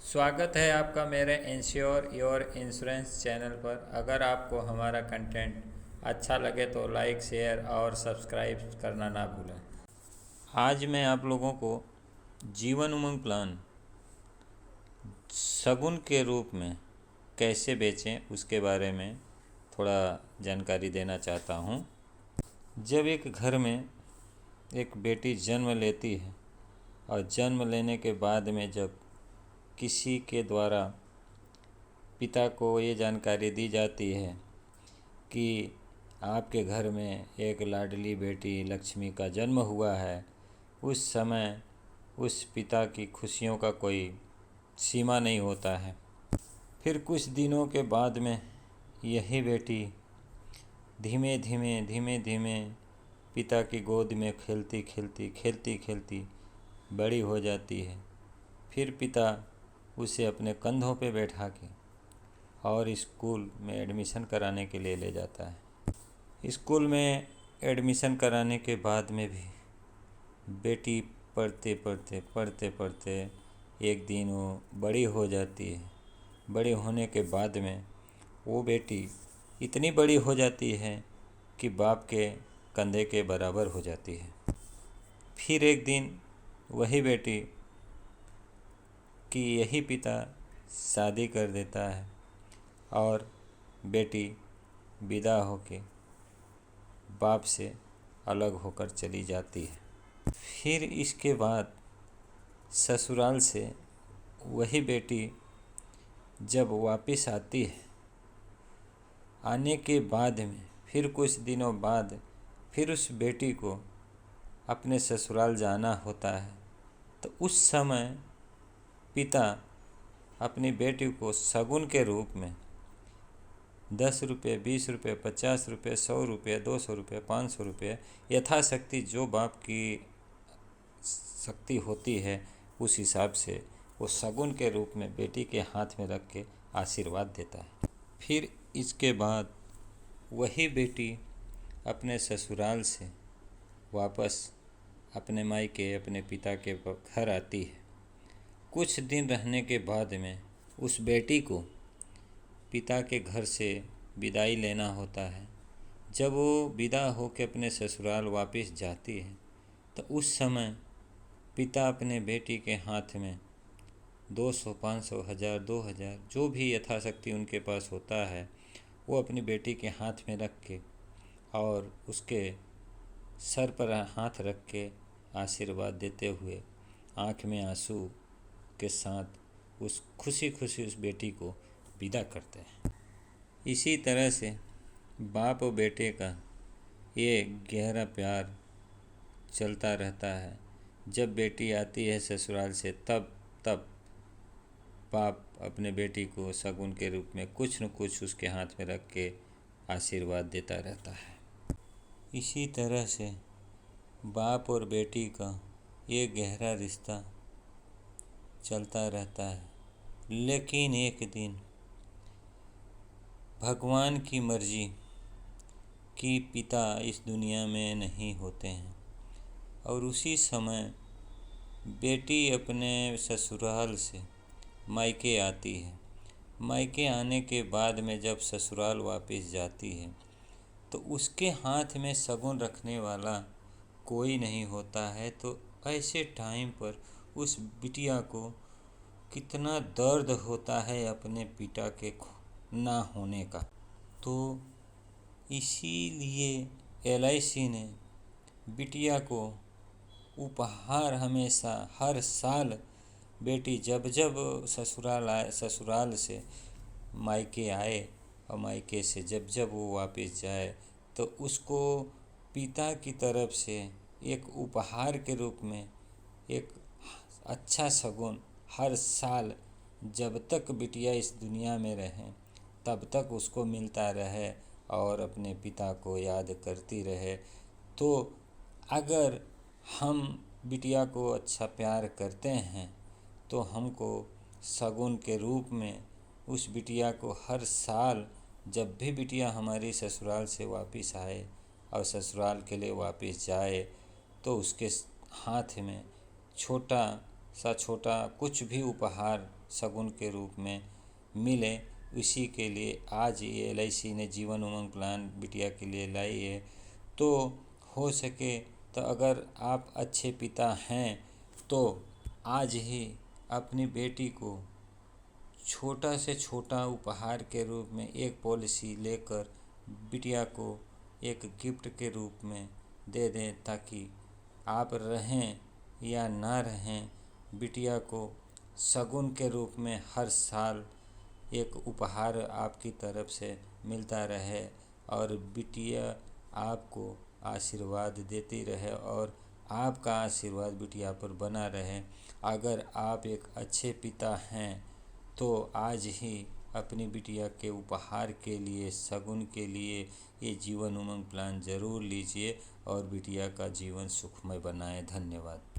स्वागत है आपका मेरे इंश्योर योर इंश्योरेंस चैनल पर। अगर आपको हमारा कंटेंट अच्छा लगे तो लाइक, शेयर और सब्सक्राइब करना ना भूलें। आज मैं आप लोगों को जीवन उमंग प्लान शगुन के रूप में कैसे बेचें उसके बारे में थोड़ा जानकारी देना चाहता हूँ। जब एक घर में एक बेटी जन्म लेती है और जन्म लेने के बाद में जब किसी के द्वारा पिता को ये जानकारी दी जाती है कि आपके घर में एक लाडली बेटी लक्ष्मी का जन्म हुआ है, उस समय उस पिता की खुशियों का कोई सीमा नहीं होता है। फिर कुछ दिनों के बाद में यही बेटी धीमे धीमे पिता की गोद में खेलती खेलती बड़ी हो जाती है। फिर पिता उसे अपने कंधों पे बैठा के और स्कूल में एडमिशन कराने के लिए ले जाता है। स्कूल में एडमिशन कराने के बाद में भी बेटी पढ़ते एक दिन वो बड़ी हो जाती है। बड़ी होने के बाद में वो बेटी इतनी बड़ी हो जाती है कि बाप के कंधे के बराबर हो जाती है। फिर एक दिन वही बेटी कि यही पिता शादी कर देता है और बेटी विदा होके बाप से अलग होकर चली जाती है। फिर इसके बाद ससुराल से वही बेटी जब वापस आती है, आने के बाद में फिर कुछ दिनों बाद फिर उस बेटी को अपने ससुराल जाना होता है। तो उस समय पिता अपनी बेटी को शगुन के रूप में 10 रुपये, 20 रुपये, 50 रुपये, 100 रुपये, 200 रुपये, 500 रुपये यथाशक्ति जो बाप की शक्ति होती है उस हिसाब से वो शगुन के रूप में बेटी के हाथ में रख के आशीर्वाद देता है। फिर इसके बाद वही बेटी अपने ससुराल से वापस अपने मायके अपने पिता के घर आती है। कुछ दिन रहने के बाद में उस बेटी को पिता के घर से विदाई लेना होता है। जब वो विदा होकर अपने ससुराल वापस जाती है तो उस समय पिता अपने बेटी के हाथ में 200, 500, 1000, 2000 जो भी यथाशक्ति उनके पास होता है वो अपनी बेटी के हाथ में रख के और उसके सर पर हाथ रख के आशीर्वाद देते हुए आँख में आंसू के साथ उस खुशी उस बेटी को विदा करते हैं। इसी तरह से बाप और बेटे का ये गहरा प्यार चलता रहता है। जब बेटी आती है ससुराल से तब बाप अपने बेटी को शगुन के रूप में कुछ न कुछ उसके हाथ में रख के आशीर्वाद देता रहता है। इसी तरह से बाप और बेटी का ये गहरा रिश्ता चलता रहता है। लेकिन एक दिन भगवान की मर्जी कि पिता इस दुनिया में नहीं होते हैं और उसी समय बेटी अपने ससुराल से मायके आती है। मायके आने के बाद में जब ससुराल वापस जाती है तो उसके हाथ में शगुन रखने वाला कोई नहीं होता है। तो ऐसे टाइम पर उस बिटिया को कितना दर्द होता है अपने पिता के ना होने का। तो इसीलिए LIC ने बिटिया को उपहार हमेशा हर साल बेटी जब ससुराल से मायके आए और मायके से जब वो वापस जाए तो उसको पिता की तरफ से एक उपहार के रूप में एक अच्छा शगुन हर साल जब तक बिटिया इस दुनिया में रहे तब तक उसको मिलता रहे और अपने पिता को याद करती रहे। तो अगर हम बिटिया को अच्छा प्यार करते हैं तो हमको शगुन के रूप में उस बिटिया को हर साल जब भी बिटिया हमारी ससुराल से वापस आए और ससुराल के लिए वापस जाए तो उसके हाथ में छोटा कुछ भी उपहार शगुन के रूप में मिले, उसी के लिए आज ये LIC ने जीवन उमंग प्लान बिटिया के लिए लाई है। तो हो सके तो अगर आप अच्छे पिता हैं तो आज ही अपनी बेटी को छोटा से छोटा उपहार के रूप में एक पॉलिसी लेकर बिटिया को एक गिफ्ट के रूप में दे दें, ताकि आप रहें या ना रहें, बिटिया को शगुन के रूप में हर साल एक उपहार आपकी तरफ से मिलता रहे और बिटिया आपको आशीर्वाद देती रहे और आपका आशीर्वाद बिटिया पर बना रहे। अगर आप एक अच्छे पिता हैं तो आज ही अपनी बिटिया के उपहार के लिए, शगुन के लिए ये जीवन उमंग प्लान ज़रूर लीजिए और बिटिया का जीवन सुखमय बनाएं। धन्यवाद।